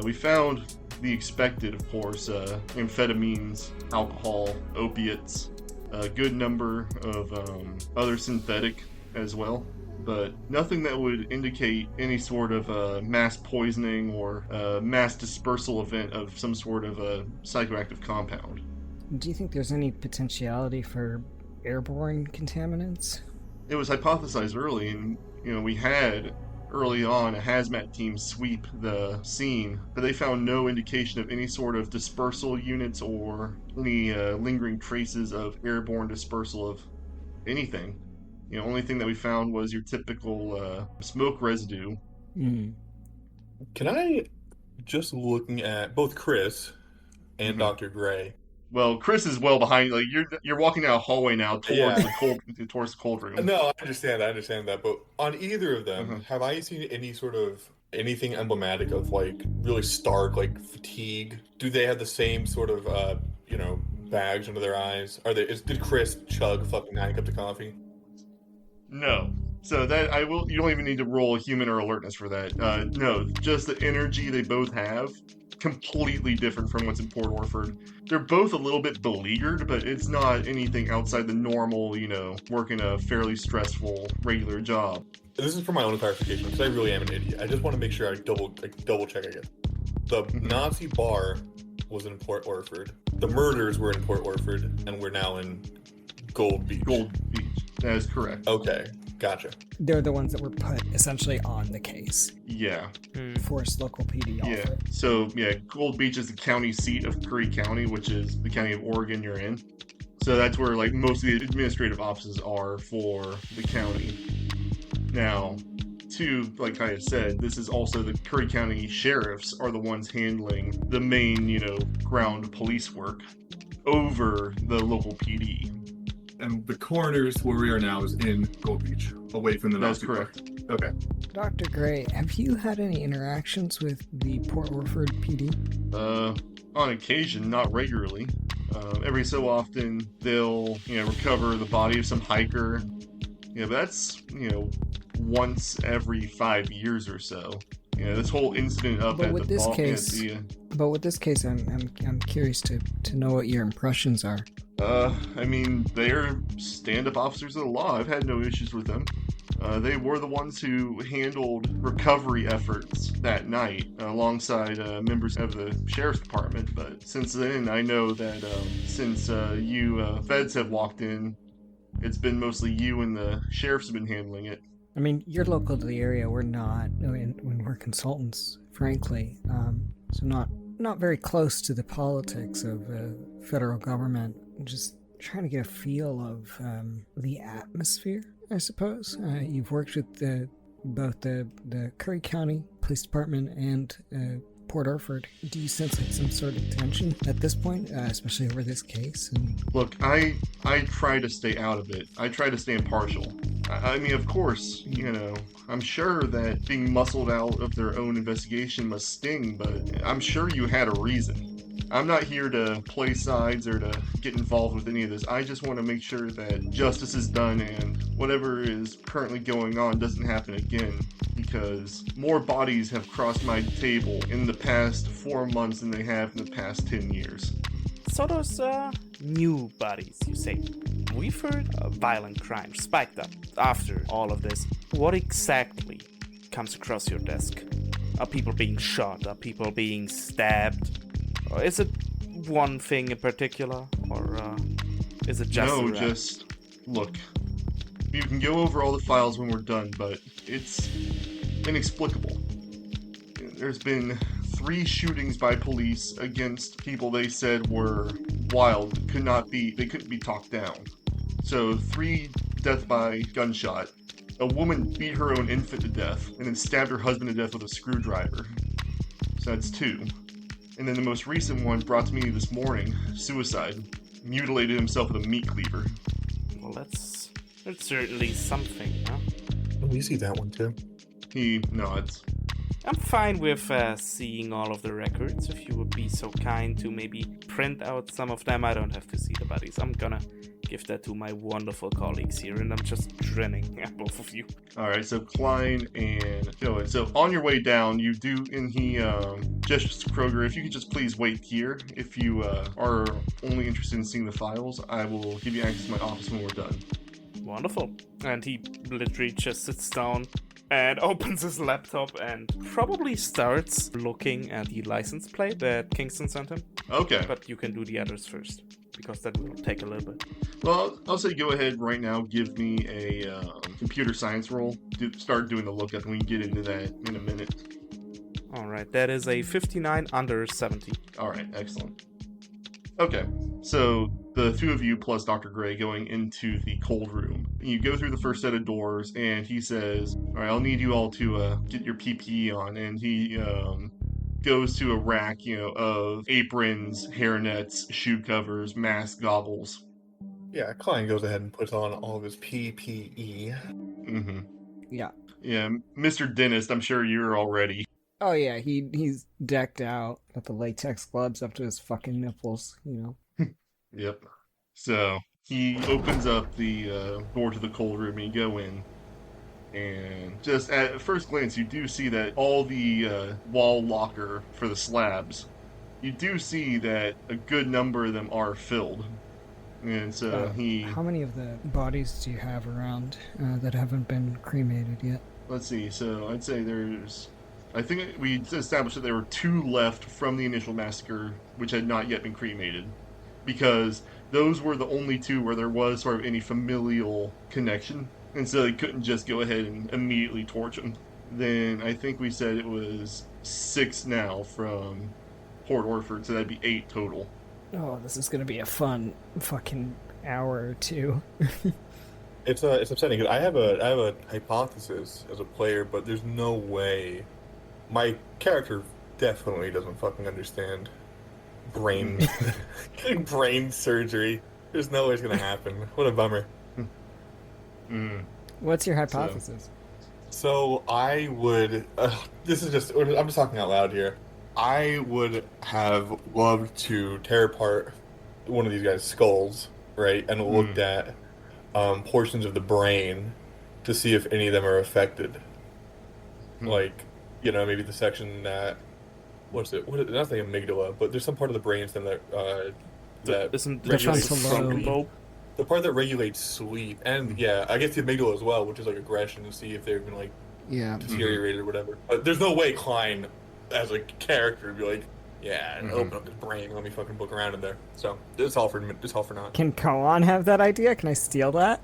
We found the expected, of course, amphetamines, alcohol, opiates, a good number of other synthetic as well. But nothing that would indicate any sort of mass poisoning or mass dispersal event of some sort of a psychoactive compound. Do you think there's any potentiality for airborne contaminants? It was hypothesized early, and we had early on a hazmat team sweep the scene, but they found no indication of any sort of dispersal units or any lingering traces of airborne dispersal of anything. The only thing that we found was your typical smoke residue. Mm. Can I, just looking at both Chris and Dr. Gray, Well, Chris is well behind. Like you're walking down a hallway now towards the cold room. No, I understand that. But on either of them, Uh-huh. have I seen any sort of anything emblematic of like really stark like fatigue? Do they have the same sort of bags under their eyes? Did Chris chug fucking 9 cups of coffee? No. So that you don't even need to roll a human or alertness for that. No, just the energy they both have, completely different from what's in Port Orford. They're both a little bit beleaguered, but it's not anything outside the normal, working a fairly stressful, regular job. This is for my own clarification, because I really am an idiot. I just want to make sure I double check again. The Nazi bar was in Port Orford. The murders were in Port Orford, and we're now in Gold Beach. Gold Beach. That is correct. Okay, gotcha. They're the ones that were put essentially on the case. Yeah. Forced local PD offer. Yeah. So, Gold Beach is the county seat of Curry County, which is the county of Oregon you're in. So that's where, like, most of the administrative offices are for the county. Now, like Caius said, this is also the Curry County sheriffs are the ones handling the main, ground police work over the local PD. And the coroner's where we are now is in Gold Beach, away from the That's Nazi correct. Park. Okay. Dr. Gray, have you had any interactions with the Port Orford PD? On occasion, not regularly. Every so often, they'll, recover the body of some hiker. But that's, once every 5 years or so. This whole incident up But at with the this ball. case, but with this case, I'm curious to know what your impressions are. They're stand-up officers of the law. I've had no issues with them. They were the ones who handled recovery efforts that night alongside members of the sheriff's department. But since then, I know that since you feds have walked in, it's been mostly you and the sheriffs have been handling it. I mean, you're local to the area. We're not. When we're consultants, frankly, so not very close to the politics of federal government. Just trying to get a feel of the atmosphere, I suppose. You've worked with both the Curry County Police Department and Port Orford. Do you sense like some sort of tension at this point, especially over this case? Look, I try to stay out of it. I try to stay impartial. I mean, of course, I'm sure that being muscled out of their own investigation must sting, but I'm sure you had a reason. I'm not here to play sides or to get involved with any of this. I just want to make sure that justice is done and whatever is currently going on doesn't happen again, because more bodies have crossed my table in the past 4 months than they have in the past 10 years. So those new bodies, you say? We've heard violent crime spiked up after all of this. What exactly comes across your desk? Are people being shot? Are people being stabbed? Or is it one thing in particular? Or is it just... No, just... Look. You can go over all the files when we're done, but it's inexplicable. There's been 3 shootings by police against people they said were wild, they couldn't be talked down. So 3 death by gunshot. A woman beat her own infant to death and then stabbed her husband to death with a screwdriver. So that's 2. And then the most recent one brought to me this morning, suicide. Mutilated himself with a meat cleaver. Well, that's certainly something, huh? We see that one too. He nods. I'm fine with seeing all of the records, if you would be so kind to maybe print out some of them. I don't have to see the bodies. I'm gonna give that to my wonderful colleagues here, and I'm just grinning at both of you. Alright, so KLEIN and KOAN. So on your way down, you do, and he gestures to KRÖGER, if you could just please wait here. If you are only interested in seeing the files, I will give you access to my office when we're done. Wonderful. And he literally just sits down and opens his laptop and probably starts looking at the license plate that Kingston sent him. Okay. But you can do the others first, because that will take a little bit. Well, I'll say go ahead right now, give me a computer science roll. Start doing the lookup, and we can get into that in a minute. Alright, that is a 59 under 70. Alright, excellent. Okay, so the 2 of you plus Dr. Gray going into the cold room. You go through the first set of doors, and he says, alright, I'll need you all to get your PPE on, and he goes to a rack, of aprons, hairnets, shoe covers, masks, goggles. Yeah, Klein goes ahead and puts on all of his PPE. Mm-hmm. Yeah. Yeah, Mr. Dentist, I'm sure you're all ready. Oh yeah, he's decked out with the latex gloves up to his fucking nipples, Yep. So he opens up the door to the cold room and you go in. And just at first glance, you do see that all the wall locker for the slabs, you do see that a good number of them are filled. And so How many of the bodies do you have around that haven't been cremated yet? Let's see, so I'd say I think we established that there were 2 left from the initial massacre, which had not yet been cremated. Because those were the only 2 where there was sort of any familial connection. And so they couldn't just go ahead and immediately torch them. Then I think we said it was 6 now from Port Orford, so that'd be 8 total. Oh, this is gonna be a fun fucking hour or 2. It's upsetting because I have a hypothesis as a player, but there's no way my character definitely doesn't fucking understand brain surgery. There's no way it's gonna happen. What a bummer. What's your hypothesis? So I would. I'm just talking out loud here. I would have loved to tear apart one of these guys' skulls, right, and looked at portions of the brain to see if any of them are affected. Like, maybe the section that what's it? Not the amygdala, but there's some part of the brainstem that Isn't the regulates frontal frontal lobe? the part that regulates sleep, and yeah, I guess the amygdala as well, which is like aggression, to see if they've been deteriorated or whatever. But there's no way Klein, as a character, would be like, open up his brain, let me fucking book around in there. So it's all for naught. Can Koan have that idea? Can I steal that?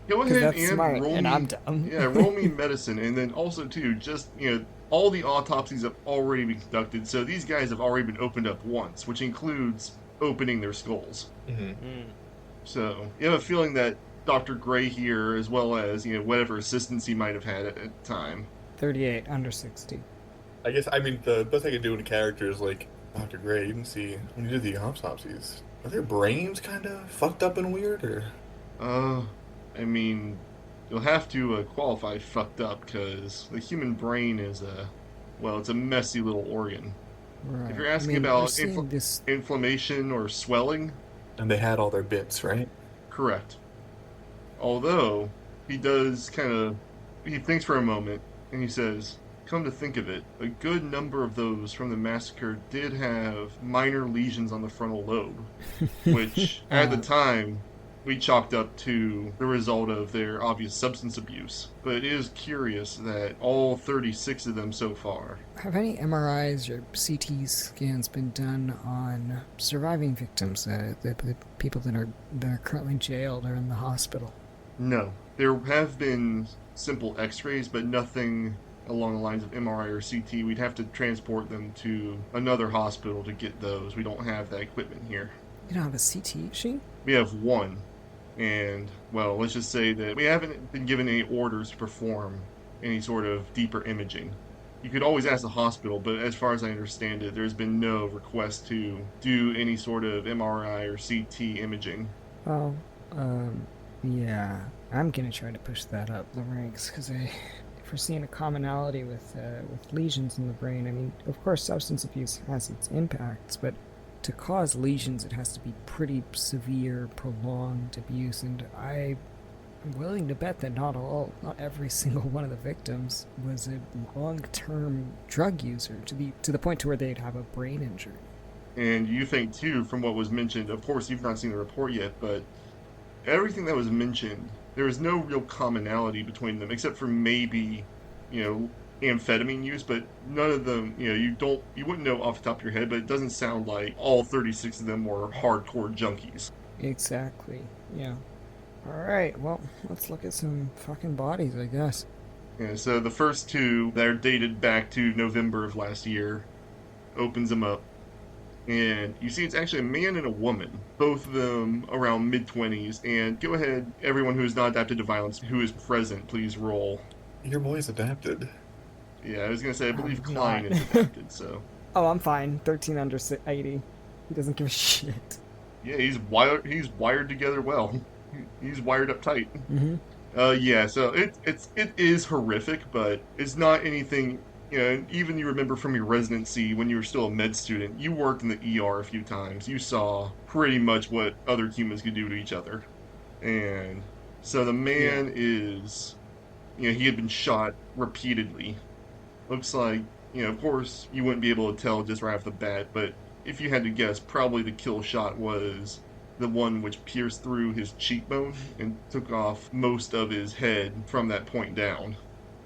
Go ahead that's and smart, roll and me. I'm dumb. Yeah, roll me medicine, and then also too, just all the autopsies have already been conducted, so these guys have already been opened up once, which includes opening their skulls. So you have a feeling that Dr. Gray here, as well as whatever assistance he might have had at the time. 38 under 60. I guess, the best I can do in a character is like, Dr. Gray, you can see when you do the autopsies, are their brains kind of fucked up and weird, or? You'll have to qualify fucked up, because the human brain is it's a messy little organ. Right. If you're asking about inflammation or swelling... And they had all their bits, right? Correct. Although, he does he thinks for a moment, and he says, come to think of it, a good number of those from the massacre did have minor lesions on the frontal lobe, which, at the time, we chalked up to the result of their obvious substance abuse. But it is curious that all 36 of them so far. Have any MRIs or CT scans been done on surviving victims, the people that are currently jailed or in the hospital? No. There have been simple x-rays, but nothing along the lines of MRI or CT. We'd have to transport them to another hospital to get those. We don't have that equipment here. You don't have a CT machine? We have one. And, let's just say that we haven't been given any orders to perform any sort of deeper imaging. You could always ask the hospital, but as far as I understand it, there's been no request to do any sort of MRI or CT imaging. Oh, yeah. I'm gonna try to push that up the ranks, because if we're seeing a commonality with lesions in the brain, of course substance abuse has its impacts, but to cause lesions, it has to be pretty severe, prolonged abuse, and I'm willing to bet that not every single one of the victims was a long-term drug user to the point to where they'd have a brain injury. And you think too, from what was mentioned, of course you've not seen the report yet, but everything that was mentioned, there is no real commonality between them, except for maybe, amphetamine use, but none of them, you wouldn't know off the top of your head, but it doesn't sound like all 36 of them were hardcore junkies. Exactly, yeah. Alright, well, let's look at some fucking bodies, I guess. Yeah, so the first 2 that are dated back to November of last year, opens them up, and you see it's actually a man and a woman, both of them around mid-20s, and go ahead, everyone who is not adapted to violence, who is present, please roll. Your boy's adapted. Yeah, I was gonna say, I believe I'm Klein not. is affected, so. Oh, I'm fine. 13 under 80. He doesn't give a shit. Yeah, he's wired together well. He's wired up tight. Mm-hmm. Yeah, so it is horrific, but it's not anything. You know, even you remember from your residency when you were still a med student, you worked in the ER a few times. You saw pretty much what other humans could do to each other, and so the man is, you know, he had been shot repeatedly. Looks like, you know, of course you wouldn't be able to tell just right off the bat, but if you had to guess, probably the kill shot was the one which pierced through his cheekbone and took off most of his head from that point down.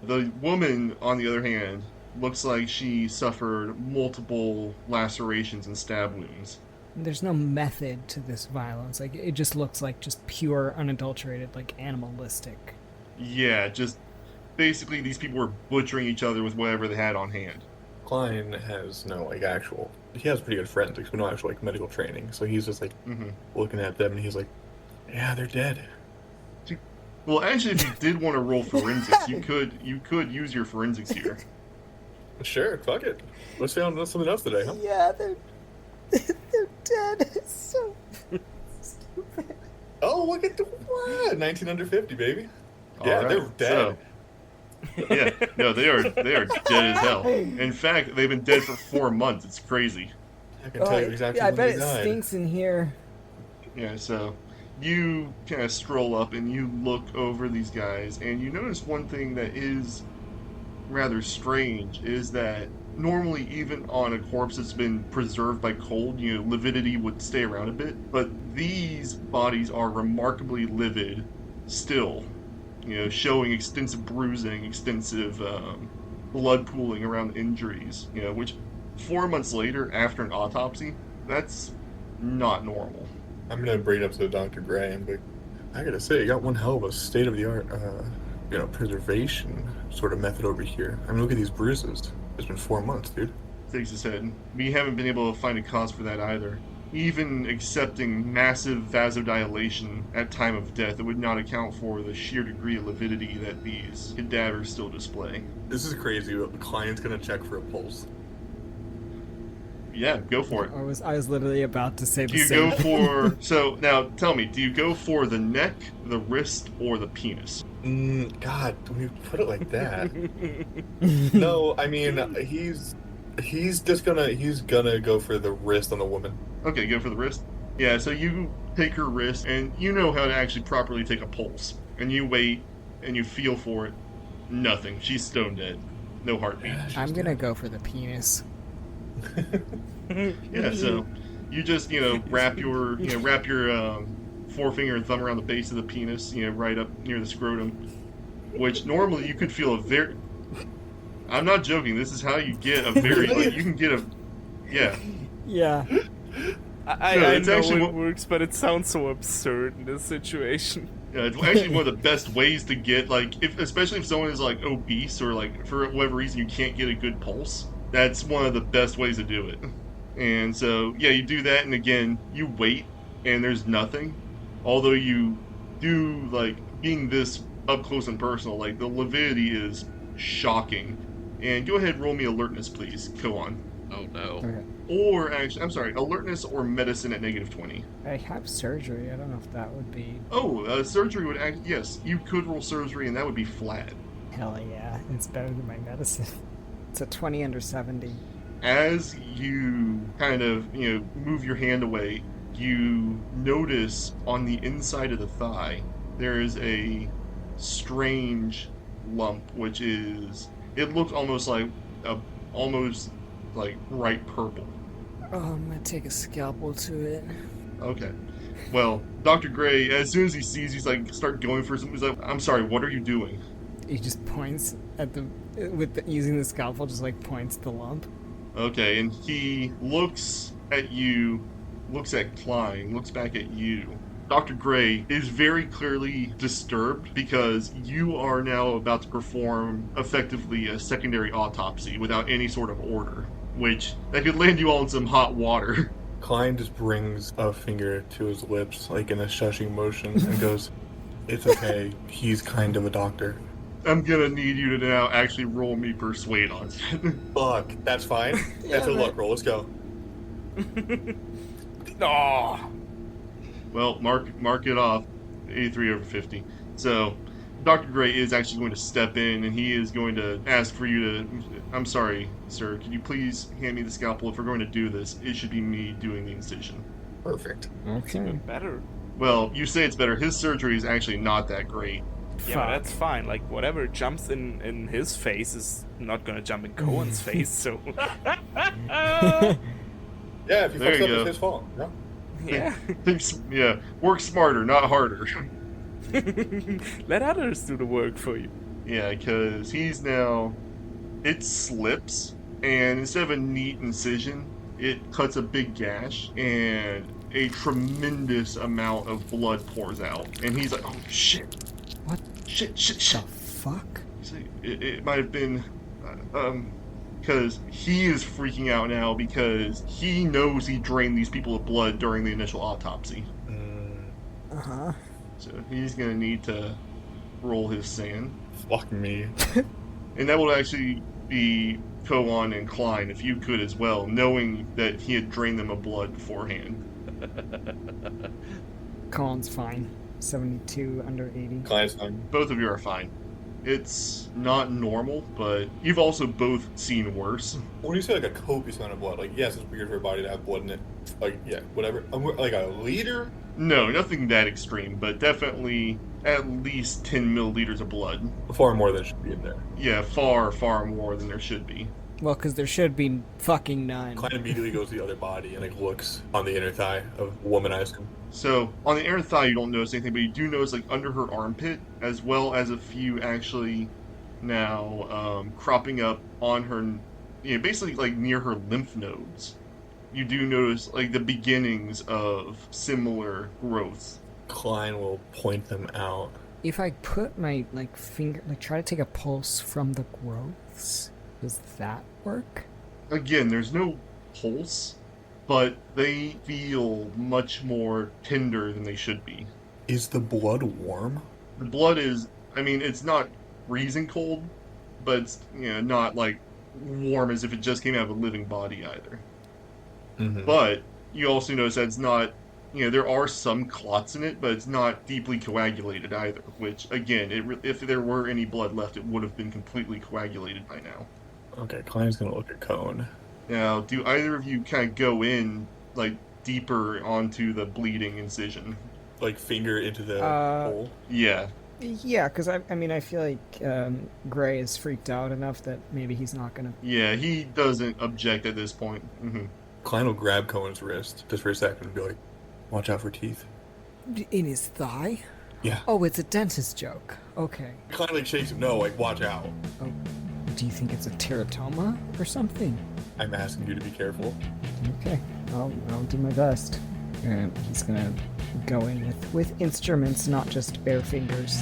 The woman, on the other hand, looks like she suffered multiple lacerations and stab wounds. There's no method to this violence. Like, it just looks like just pure, unadulterated, like, animalistic. Yeah, just basically these people were butchering each other with whatever they had on hand. Klein has no, like, actual... He has pretty good forensics, but no actual, like, medical training. So he's just, like, looking at them, and he's like, yeah, they're dead. Well, actually, if you did want to roll forensics, you could use your forensics here. Sure, fuck it. Let's found something else today, huh? Yeah, they're dead. It's so stupid. Oh, look at the what? 19 under 50, baby. Yeah, All right, they're dead. So, yeah, no, they are dead as hell. In fact, they've been dead for 4 months. It's crazy. I can tell you exactly Yeah, I when bet they it died. stinks in here. Yeah, so you kind of stroll up and you look over these guys, and you notice one thing that is rather strange is that normally, even on a corpse that's been preserved by cold, you know, lividity would stay around a bit, but these bodies are remarkably livid still, you know, showing extensive bruising, extensive blood pooling around the injuries, you know, which 4 months later, after an autopsy, that's not normal. I'm gonna bring it up to Dr. Graham, but I gotta say, you got one hell of a state-of-the-art, preservation sort of method over here. I mean, look at these bruises. It's been 4 months, dude. Shakes his head. We haven't been able to find a cause for that either. Even accepting massive vasodilation at time of death, it would not account for the sheer degree of lividity that these cadavers still display. This is crazy, but the client's gonna check for a pulse. Yeah, go for it. I was literally about to say Do the you same. go for... So, now, tell me, do you go for the neck, the wrist, or the penis? God, when you put it like that... No, I mean, he's gonna go for the wrist on the woman. Okay, go for the wrist. Yeah, so you take her wrist, and you know how to actually properly take a pulse. And you wait, and you feel for it. Nothing. She's stone dead. No heartbeat. I'm gonna go for the penis. Yeah, so you just, wrap your forefinger and thumb around the base of the penis, right up near the scrotum, which normally you could feel a very... I'm not joking, this is how you get a very, you can get a... Yeah. Yeah. I it's know actually it works, but it sounds so absurd in this situation. Yeah, it's actually one of the best ways to get, especially if someone is, obese or, for whatever reason you can't get a good pulse. That's one of the best ways to do it. And so, yeah, you do that, and again, you wait, and there's nothing. Although you do, being this up close and personal, the lividity is shocking. And go ahead and roll me alertness, please. Go on. Oh, no. Okay. Or, actually, I'm sorry, alertness or medicine at -20. I have surgery. I don't know if that would be... Oh, surgery would yes, you could roll surgery, and that would be flat. Hell yeah. It's better than my medicine. It's a 20 under 70. As you kind of, move your hand away, you notice on the inside of the thigh, there is a strange lump, which is, it looks almost like bright purple. Oh, I'm gonna take a scalpel to it. Okay. Well, Dr. Gray, as soon as he sees you, start going for something. He's like, I'm sorry, what are you doing? He just points at using the scalpel, just points the lump. Okay, and he looks at you, looks at Klein, looks back at you. Dr. Gray is very clearly disturbed because you are now about to perform effectively a secondary autopsy without any sort of order, which that could land you all in some hot water. Klein just brings a finger to his lips, in a shushing motion, and goes, "It's okay, he's kind of a doctor." I'm gonna need you to now actually roll me persuade on that. Fuck, that's fine. That's a luck roll. Let's go. Oh, Well, mark it off. 83 over 50. So, Dr. Gray is actually going to step in, and he is going to ask for you to... I'm sorry, sir. Could you please hand me the scalpel? If we're going to do this, it should be me doing the incision. Perfect. Okay. better. Well, you say it's better. His surgery is actually not that great. Yeah, but that's fine. Like, whatever jumps in his face is not gonna jump in Cohen's face, so... Yeah, if you There fucks you up, go. it's his fault. Yeah. Yeah. Yeah, work smarter, not harder. Let others do the work for you. Yeah, because he's now... It slips, and instead of a neat incision, it cuts a big gash, and a tremendous amount of blood pours out. And he's like, oh, shit. What Shit. the fuck? It might have been... because he is freaking out now because he knows he drained these people of blood during the initial autopsy. Uh-huh. So he's going to need to roll his sand. Fuck me. And that will actually be KOAN and KLEIN, if you could as well, knowing that he had drained them of blood beforehand. Colin's fine. 72 under 80. Client's fine. Both of you are fine. It's not normal, but you've also both seen worse. When you say like a copious amount of blood, like yes, it's weird for a body to have blood in it. Like yeah, whatever. Like a liter. No, nothing that extreme, but definitely at least 10 milliliters of blood. Far more than should be in there. Yeah, far, far more than there should be. Well, because there should be fucking none. Client immediately goes to the other body and like looks on the inner thigh of womanized him. So, on the inner thigh, you don't notice anything, but you do notice, like, under her armpit, as well as a few actually now cropping up on her, you know, basically, like, near her lymph nodes. You do notice, like, the beginnings of similar growth. Klein will point them out. If I put my, like, finger, like, try to take a pulse from the growths, does that work? Again, there's no pulse, but they feel much more tender than they should be. Is the blood warm? The blood is, I mean, it's not freezing cold, but it's, you know, not like warm as if it just came out of a living body either. Mm-hmm. But you also notice that it's not, you know, there are some clots in it, but it's not deeply coagulated either, which, again, if there were any blood left, it would have been completely coagulated by now. Okay, Klein's gonna look at Cone. Now, do either of you kind of go in, like, deeper onto the bleeding incision? Like finger into the hole? Yeah. Yeah, because I mean, I feel like Gray is freaked out enough that maybe he's not gonna. Yeah, he doesn't object at this point. Mm-hmm. Klein will grab Cohen's wrist just for a second and be like, watch out for teeth. In his thigh? Yeah. Oh, it's a dentist joke. Okay. Klein like shakes him, no, like, watch out. Oh, do you think it's a teratoma or something? I'm asking you to be careful. Okay, I'll do my best. And he's gonna go in with instruments, not just bare fingers.